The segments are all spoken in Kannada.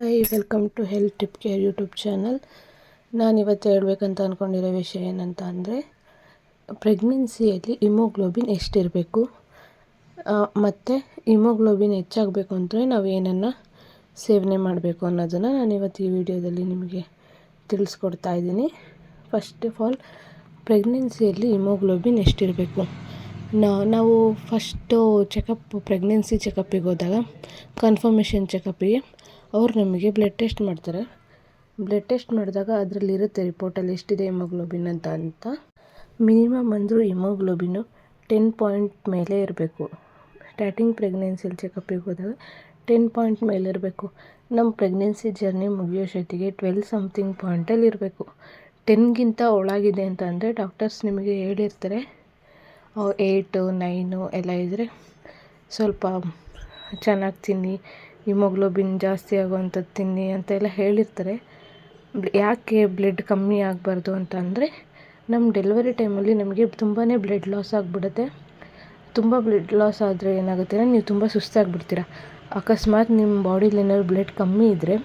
Hi, welcome to health tip care YouTube channel. ನಾನಿವತ್ತು ಹೇಳ್ಬೇಕಂತ ಅಂದ್ಕೊಂಡಿರೋ ವಿಷಯ ಏನಂತ ಅಂದರೆ, ಪ್ರೆಗ್ನೆನ್ಸಿಯಲ್ಲಿ ಹಿಮೋಗ್ಲೋಬಿನ್ ಎಷ್ಟಿರಬೇಕು, ಮತ್ತು ಹಿಮೋಗ್ಲೋಬಿನ್ ಹೆಚ್ಚಾಗಬೇಕು ಅಂದರೆ ನಾವು ಏನನ್ನು ಸೇವನೆ ಮಾಡಬೇಕು ಅನ್ನೋದನ್ನು ನಾನಿವತ್ತು ಈ ವಿಡಿಯೋದಲ್ಲಿ ನಿಮಗೆ ತಿಳಿಸ್ಕೊಡ್ತಾ ಇದ್ದೀನಿ. ಫಸ್ಟ್ ಆಫ್ ಆಲ್, ಪ್ರೆಗ್ನೆನ್ಸಿಯಲ್ಲಿ ಹಿಮೋಗ್ಲೋಬಿನ್ ಎಷ್ಟಿರಬೇಕು. ನಾವು ಫಸ್ಟು ಪ್ರೆಗ್ನೆನ್ಸಿ ಚೆಕಪ್ಪಿಗೆ ಹೋದಾಗ ಕನ್ಫರ್ಮೇಷನ್ ಚೆಕಪ್ಪಿಗೆ ಅವ್ರು ನಮಗೆ ಬ್ಲಡ್ ಟೆಸ್ಟ್ ಮಾಡ್ತಾರೆ. ಬ್ಲಡ್ ಟೆಸ್ಟ್ ಮಾಡಿದಾಗ ಅದರಲ್ಲಿರುತ್ತೆ ರಿಪೋರ್ಟಲ್ಲಿ ಎಷ್ಟಿದೆ ಹಿಮೋಗ್ಲೋಬಿನ್ ಅಂತ. ಮಿನಿಮಮ್ ಅಂದರೂ ಹಿಮೋಗ್ಲೋಬಿನ್ನು 10 ಪಾಯಿಂಟ್ ಮೇಲೆ ಇರಬೇಕು. ಸ್ಟಾರ್ಟಿಂಗ್ ಪ್ರೆಗ್ನೆನ್ಸಿಯಲ್ಲಿ ಚೆಕಪ್ಪಿಗೆ ಹೋದಾಗ 10 ಪಾಯಿಂಟ್ ಮೇಲೆ ಇರಬೇಕು. ನಮ್ಮ ಪ್ರೆಗ್ನೆನ್ಸಿ ಜರ್ನಿ ಮುಗಿಯೋಷ್ಟೊತ್ತಿಗೆ 12 ಸಮಥಿಂಗ್ ಪಾಯಿಂಟಲ್ಲಿ ಇರಬೇಕು. 10ಗಿಂತ ಒಳಗಿದೆ ಅಂತ ಅಂದರೆ ಡಾಕ್ಟರ್ಸ್ ನಿಮಗೆ ಹೇಳಿರ್ತಾರೆ 8, 9 ಎಲ್ಲ ಇದ್ದರೆ ಸ್ವಲ್ಪ ಚೆನ್ನಾಗಿ ತಿನ್ನಿ, ಹಿಮೋಗ್ಲೋಬಿನ್ ಜಾಸ್ತಿ ಆಗುವಂಥದ್ದು ತಿನ್ನಿ ಅಂತೆಲ್ಲ ಹೇಳಿರ್ತಾರೆ. ಯಾಕೆ ಬ್ಲಡ್ ಕಮ್ಮಿ ಆಗಬಾರ್ದು ಅಂತ ಅಂದರೆ, ನಮ್ಮ ಡೆಲಿವರಿ ಟೈಮಲ್ಲಿ ನಮಗೆ ತುಂಬಾ ಬ್ಲಡ್ ಲಾಸ್ ಆಗಿಬಿಡುತ್ತೆ. ತುಂಬ ಬ್ಲಡ್ ಲಾಸ್ ಆದರೆ ಏನಾಗುತ್ತೆ ಅಂದರೆ, ನೀವು ತುಂಬ ಸುಸ್ತಾಗಿಬಿಡ್ತೀರ. ಅಕಸ್ಮಾತ್ ನಿಮ್ಮ ಬಾಡಿಲಿ ಏನಾದ್ರು ಬ್ಲಡ್ ಕಮ್ಮಿ ಇದ್ದರೆ,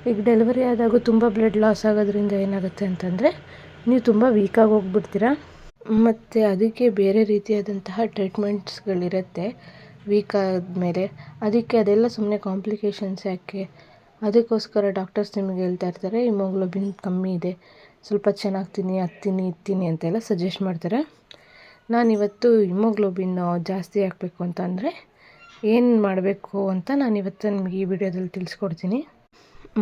ಈಗ ಡೆಲಿವರಿ ಆದಾಗ ತುಂಬ ಬ್ಲಡ್ ಲಾಸ್ ಆಗೋದ್ರಿಂದ ಏನಾಗುತ್ತೆ ಅಂತಂದರೆ, ನೀವು ತುಂಬ ವೀಕಾಗಿ ಹೋಗ್ಬಿಡ್ತೀರ. ಮತ್ತು ಅದಕ್ಕೆ ಬೇರೆ ರೀತಿಯಾದಂತಹ ಟ್ರೀಟ್ಮೆಂಟ್ಸ್ಗಳಿರುತ್ತೆ ವೀಕ್ ಆದಮೇಲೆ. ಅದೆಲ್ಲ ಸುಮ್ಮನೆ ಕಾಂಪ್ಲಿಕೇಶನ್ಸ್ ಯಾಕೆ, ಅದಕ್ಕೋಸ್ಕರ ಡಾಕ್ಟರ್ಸ್ ನಿಮಗೆ ಹೇಳ್ತಾ ಇರ್ತಾರೆ ಹಿಮೋಗ್ಲೋಬಿನ್ ಕಮ್ಮಿ ಇದೆ, ಸ್ವಲ್ಪ ಚೆನ್ನಾಗಿ ತಿನ್ನಿ, ಅದು ತಿನ್ನಿ, ಇದು ತಿನ್ನಿ ಅಂತೆಲ್ಲ ಸಜೆಸ್ಟ್ ಮಾಡ್ತಾರೆ. ನಾನಿವತ್ತು ಹಿಮೋಗ್ಲೋಬಿನ್ ಜಾಸ್ತಿ ಆಗಬೇಕು ಅಂತ ಅಂದರೆ ಏನು ಮಾಡಬೇಕು ಅಂತ ನಾನಿವತ್ತು ನಿಮಗೆ ಈ ವಿಡಿಯೋದಲ್ಲಿ ತಿಳಿಸ್ಕೊಡ್ತೀನಿ.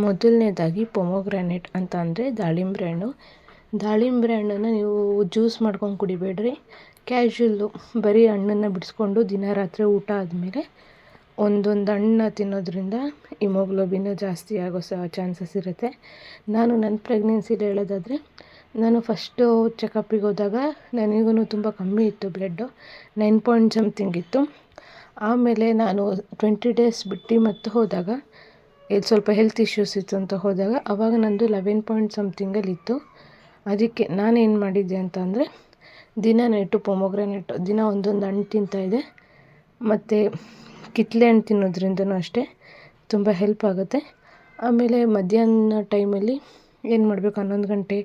ಮೊದಲನೇದಾಗಿ ಪೊಮೊಗ್ರಾನೇಟ್ ಅಂತ ಅಂದರೆ ದಾಳಿಂಬೆ ಹಣ್ಣು. ದಾಳಿಂಬೆ ಹಣ್ಣನ್ನು ನೀವು ಜ್ಯೂಸ್ ಮಾಡ್ಕೊಂಡು ಕುಡಿಬೇಡ್ರಿ. ಕ್ಯಾಶುಯಲ್ಲು ಬರೀ ಹಣ್ಣನ್ನು ಬಿಡಿಸ್ಕೊಂಡು ದಿನ ರಾತ್ರಿ ಊಟ ಆದಮೇಲೆ ಒಂದೊಂದು ಹಣ್ಣು ತಿನ್ನೋದ್ರಿಂದ ಹಿಮೋಗ್ಲೋಬಿನ್ ಜಾಸ್ತಿ ಆಗೋ ಚಾನ್ಸಸ್ ಇರುತ್ತೆ. ನಾನು ನನ್ನ ಪ್ರೆಗ್ನೆನ್ಸಿಲಿ ಹೇಳೋದಾದರೆ, ನಾನು ಫಸ್ಟು ಚೆಕಪ್ಪಿಗೆ ಹೋದಾಗ ನನಗೂ ತುಂಬ ಕಮ್ಮಿ ಇತ್ತು ಬ್ಲಡ್ಡು, 9 ಪಾಯಿಂಟ್ ಸಮಥಿಂಗ್ ಇತ್ತು. ಆಮೇಲೆ ನಾನು 20 ಡೇಸ್ ಬಿಟ್ಟು ಮತ್ತೆ ಹೋದಾಗ ಸ್ವಲ್ಪ ಹೆಲ್ತ್ ಇಶ್ಯೂಸ್ ಇತ್ತು ಅಂತ ಹೋದಾಗ ಆವಾಗ ನಂದು 11 ಪಾಯಿಂಟ್ ಸಮಥಿಂಗಲ್ಲಿತ್ತು. ಅದಕ್ಕೆ ನಾನೇನು ಮಾಡಿದ್ದೆ ಅಂತ ಅಂದರೆ, ದಿನ ನೈಟು ಪೊಮೊಗ್ರಾನೇಟ್ ದಿನ ಒಂದೊಂದು ಹಣ್ಣು ತಿಂತಾಯಿದ್ದೆ. ಮತ್ತು ಕಿತ್ತಳೆ ಹಣ್ಣು ತಿನ್ನೋದ್ರಿಂದನೂ ಅಷ್ಟೇ ತುಂಬ ಹೆಲ್ಪ್ ಆಗುತ್ತೆ. ಆಮೇಲೆ ಮಧ್ಯಾಹ್ನ ಟೈಮಲ್ಲಿ ಏನು ಮಾಡಬೇಕು, 11 ಗಂಟೆ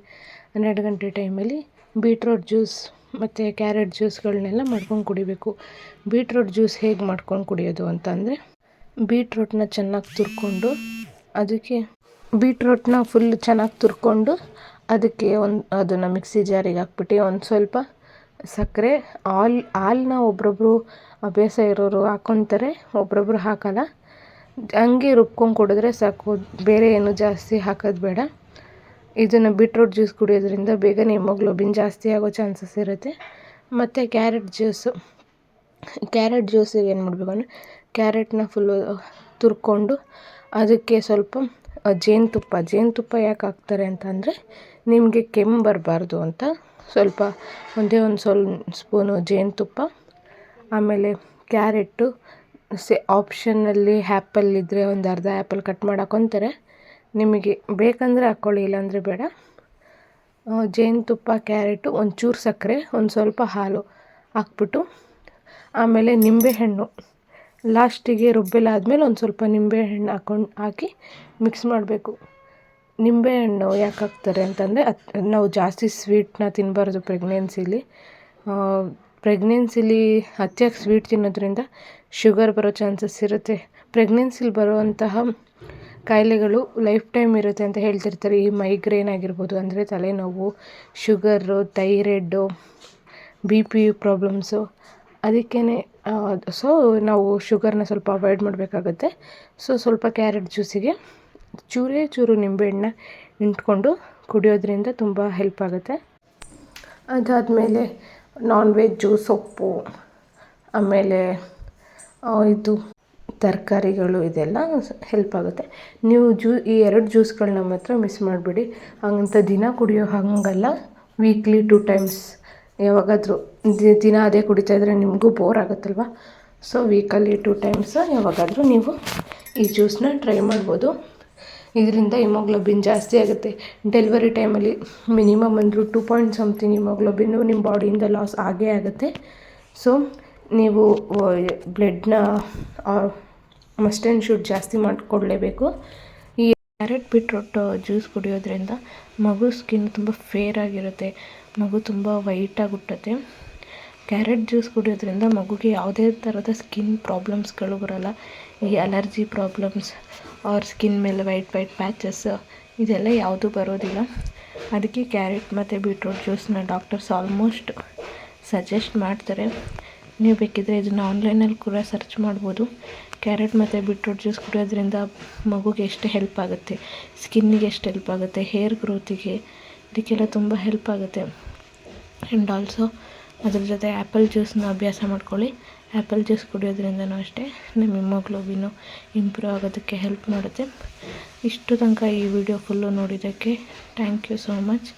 12 ಗಂಟೆ ಟೈಮಲ್ಲಿ ಬೀಟ್ರೋಟ್ ಜ್ಯೂಸ್ ಮತ್ತು ಕ್ಯಾರೆಟ್ ಜ್ಯೂಸ್ಗಳನ್ನೆಲ್ಲ ಮಾಡ್ಕೊಂಡು ಕುಡಿಬೇಕು. ಬೀಟ್ರೋಟ್ ಜ್ಯೂಸ್ ಹೇಗೆ ಮಾಡ್ಕೊಂಡು ಕುಡಿಯೋದು ಅಂತ ಅಂದರೆ, ಬೀಟ್ರೋಟ್ನ ಚೆನ್ನಾಗಿ ತುರ್ಕೊಂಡು ಬೀಟ್ರೋಟ್ನ ಫುಲ್ ಚೆನ್ನಾಗಿ ತುರ್ಕೊಂಡು ಅದಕ್ಕೆ ಅದನ್ನು ಮಿಕ್ಸಿ ಜಾರಿಗೆ ಹಾಕ್ಬಿಟ್ಟು ಒಂದು ಸ್ವಲ್ಪ ಸಕ್ಕರೆ, ಹಾಲನ್ನ ಒಬ್ರೊಬ್ಬರು ಅಭ್ಯಾಸ ಇರೋರು ಹಾಕ್ಕೊತಾರೆ, ಒಬ್ರೊಬ್ರು ಹಾಕೋಲ್ಲ. ಹಂಗೆ ರುಬ್ಕೊಂಡು ಕುಡಿದ್ರೆ ಸಾಕು, ಬೇರೆ ಏನು ಜಾಸ್ತಿ ಹಾಕೋದು ಬೇಡ. ಇದನ್ನು ಬೀಟ್ರೋಟ್ ಜ್ಯೂಸ್ ಕುಡಿಯೋದ್ರಿಂದ ಬೇಗನೆ ಹಿಮೋಗ್ಲೋಬಿನ್ ಜಾಸ್ತಿ ಆಗೋ ಚಾನ್ಸಸ್ ಇರುತ್ತೆ. ಮತ್ತು ಕ್ಯಾರೆಟ್ ಜ್ಯೂಸಿಗೆ ಏನು ಮಾಡಬೇಕು ಅಂದರೆ, ಕ್ಯಾರೆಟ್ನ ಫುಲ್ಲು ತುರ್ಕೊಂಡು ಅದಕ್ಕೆ ಸ್ವಲ್ಪ ಜೇನುತುಪ್ಪ ಯಾಕೆ ಹಾಕ್ತಾರೆ ಅಂತ ಅಂದರೆ, ನಿಮಗೆ ಕೆಮ್ಮು ಬರಬಾರ್ದು ಅಂತ ಸ್ವಲ್ಪ ಒಂದೇ ಒಂದು ಸ್ಪೂನು ಜೇನುತುಪ್ಪ, ಆಮೇಲೆ ಕ್ಯಾರೆಟು, ಆಪ್ಷನ್ನಲ್ಲಿ ಆ್ಯಪಲ್ ಇದ್ದರೆ ಒಂದು ಅರ್ಧ ಆ್ಯಪಲ್ ಕಟ್ ಮಾಡಿ ಹಾಕ್ಕೊತಾರೆ. ನಿಮಗೆ ಬೇಕಂದರೆ ಹಾಕ್ಕೊಳ್ಳಿ, ಇಲ್ಲಾಂದರೆ ಬೇಡ. ಜೇನುತುಪ್ಪ, ಕ್ಯಾರೆಟು, ಒಂಚೂರು ಸಕ್ಕರೆ, ಒಂದು ಸ್ವಲ್ಪ ಹಾಲು ಹಾಕ್ಬಿಟ್ಟು, ಆಮೇಲೆ ನಿಂಬೆಹಣ್ಣು ಲಾಸ್ಟಿಗೆ ರುಬ್ಬೆಲ್ಲ ಆದಮೇಲೆ ಒಂದು ಸ್ವಲ್ಪ ನಿಂಬೆಹಣ್ಣು ಹಾಕಿ ಮಿಕ್ಸ್ ಮಾಡಬೇಕು. ನಿಂಬೆಹಣ್ಣು ಯಾಕೆ ಹಾಕ್ತಾರೆ ಅಂತಂದರೆ, ನಾವು ಜಾಸ್ತಿ ಸ್ವೀಟನ್ನ ತಿನ್ನಬಾರ್ದು ಪ್ರೆಗ್ನೆನ್ಸಿಲಿ ಅತಿಯಾಗಿ ಸ್ವೀಟ್ ತಿನ್ನೋದ್ರಿಂದ ಶುಗರ್ ಬರೋ ಚಾನ್ಸಸ್ ಇರುತ್ತೆ. ಪ್ರೆಗ್ನೆನ್ಸಿಲಿ ಬರುವಂತಹ ಕಾಯಿಲೆಗಳು ಲೈಫ್ ಟೈಮ್ ಇರುತ್ತೆ ಅಂತ ಹೇಳ್ತಿರ್ತಾರೆ. ಈ ಮೈಗ್ರೇನ್ ಆಗಿರ್ಬೋದು, ಅಂದರೆ ತಲೆನೋವು, ಶುಗರು, ಥೈರಾಯ್ಡು, BP ಪ್ರಾಬ್ಲಮ್ಸು. ಅದಕ್ಕೇ ನಾವು ಶುಗರ್ನ ಸ್ವಲ್ಪ ಅವಾಯ್ಡ್ ಮಾಡಬೇಕಾಗತ್ತೆ. ಸ್ವಲ್ಪ ಕ್ಯಾರೆಟ್ ಜ್ಯೂಸಿಗೆ ಚೂರು ನಿಂಬೆಹಣ್ಣನ್ನ ಹಿಂಡ್ಕೊಂಡು ಕುಡಿಯೋದ್ರಿಂದ ತುಂಬ ಹೆಲ್ಪ್ ಆಗುತ್ತೆ. ಅದಾದಮೇಲೆ ನಾನ್ ವೆಜ್ಜು, ಸೊಪ್ಪು, ಆಮೇಲೆ ಇದು ತರಕಾರಿಗಳು, ಇದೆಲ್ಲ ಹೆಲ್ಪ್ ಆಗುತ್ತೆ. ನೀವು ಈ 2 ಜ್ಯೂಸ್ಗಳನ್ನ ಮಾತ್ರ ಮಿಸ್ ಮಾಡಿಬಿಡಿ. ಹಂಗಂತ ದಿನ ಕುಡಿಯೋ ಹಾಗಲ್ಲ, ವೀಕ್ಲಿ 2 ಟೈಮ್ಸ್ ಯಾವಾಗಾದರೂ. ದಿನ ಅದೇ ಕುಡಿತಾಯಿದ್ರೆ ನಿಮಗೂ ಬೋರ್ ಆಗುತ್ತಲ್ವ. ವೀಕಲ್ಲಿ 2 ಟೈಮ್ಸ್ ಯಾವಾಗಾದರೂ ನೀವು ಈ ಜ್ಯೂಸನ್ನ ಟ್ರೈ ಮಾಡ್ಬೋದು. ಇದರಿಂದ ಹಿಮೋಗ್ಲೋಬಿನ್ ಜಾಸ್ತಿ ಆಗುತ್ತೆ. ಡೆಲಿವರಿ ಟೈಮಲ್ಲಿ ಮಿನಿಮಮ್ ಅಂದರೂ 2 ಪಾಯಿಂಟ್ ಸಮಥಿಂಗ್ ಹಿಮೋಗ್ಲೋಬಿನ್ನು ನಿಮ್ಮ ಬಾಡಿಯಿಂದ ಲಾಸ್ ಆಗೇ ಆಗುತ್ತೆ. ನೀವು ಬ್ಲಡ್ನ ಮಸ್ಟ್ ಆ್ಯಂಡ್ ಶುಡ್ ಜಾಸ್ತಿ ಮಾಡಿಕೊಡ್ಲೇಬೇಕು. ಈ ಕ್ಯಾರೆಟ್ ಬೀಟ್ರೂಟ್ ಜ್ಯೂಸ್ ಕುಡಿಯೋದ್ರಿಂದ ಮಗು ಸ್ಕಿನ್ ತುಂಬ ಫೇರ್ ಆಗಿರುತ್ತೆ, ಮಗು ತುಂಬ ವೈಟಾಗಿ ಹುಟ್ಟುತ್ತೆ. ಕ್ಯಾರೆಟ್ ಜ್ಯೂಸ್ ಕುಡಿಯೋದ್ರಿಂದ ಮಗುಗೆ ಯಾವುದೇ ಥರದ ಸ್ಕಿನ್ ಪ್ರಾಬ್ಲಮ್ಸ್ಗಳು ಬರೋಲ್ಲ. ಈ ಅಲರ್ಜಿ ಪ್ರಾಬ್ಲಮ್ಸ್ ಅವ್ರ ಸ್ಕಿನ್ ಮೇಲೆ ವೈಟ್ ಪ್ಯಾಚಸ್ ಇದೆಲ್ಲ ಯಾವುದೂ ಬರೋದಿಲ್ಲ. ಅದಕ್ಕೆ ಕ್ಯಾರೆಟ್ ಮತ್ತು ಬೀಟ್ರೂಟ್ ಜ್ಯೂಸನ್ನ ಡಾಕ್ಟರ್ಸ್ ಆಲ್ಮೋಸ್ಟ್ ಸಜೆಸ್ಟ್ ಮಾಡ್ತಾರೆ. ನೀವು ಬೇಕಿದ್ದರೆ ಇದನ್ನು ಆನ್ಲೈನಲ್ಲಿ ಕೂಡ ಸರ್ಚ್ ಮಾಡ್ಬೋದು. ಕ್ಯಾರೆಟ್ ಮತ್ತು ಬೀಟ್ರೂಟ್ ಜ್ಯೂಸ್ ಕುಡಿಯೋದ್ರಿಂದ ಮಗುಗೆ ಎಷ್ಟು ಹೆಲ್ಪ್ ಆಗುತ್ತೆ, ಸ್ಕಿನ್ನಿಗೆ ಎಷ್ಟು ಹೆಲ್ಪ್ ಆಗುತ್ತೆ, ಹೇರ್ ಗ್ರೋತಿಗೆ ಇದಕ್ಕೆಲ್ಲ ತುಂಬ ಹೆಲ್ಪ್ ಆಗುತ್ತೆ. ಆ್ಯಂಡ್ ಆಲ್ಸೋ ಅದ್ರ ಜೊತೆ ಆ್ಯಪಲ್ ಜ್ಯೂಸನ್ನ ಅಭ್ಯಾಸ ಮಾಡ್ಕೊಳ್ಳಿ. ಆ್ಯಪಲ್ ಜ್ಯೂಸ್ ಕುಡಿಯೋದ್ರಿಂದನೂ ಅಷ್ಟೇ ನಮ್ಮ ಹಿಮೋಗ್ಲೋಬಿನ್ನು ಇಂಪ್ರೂವ್ ಆಗೋದಕ್ಕೆ ಹೆಲ್ಪ್ ಮಾಡುತ್ತೆ. ಇಷ್ಟು ತನಕ ಈ ವಿಡಿಯೋ ಫುಲ್ಲು ನೋಡಿದ್ದಕ್ಕೆ ಥ್ಯಾಂಕ್ ಯು ಸೋ ಮಚ್.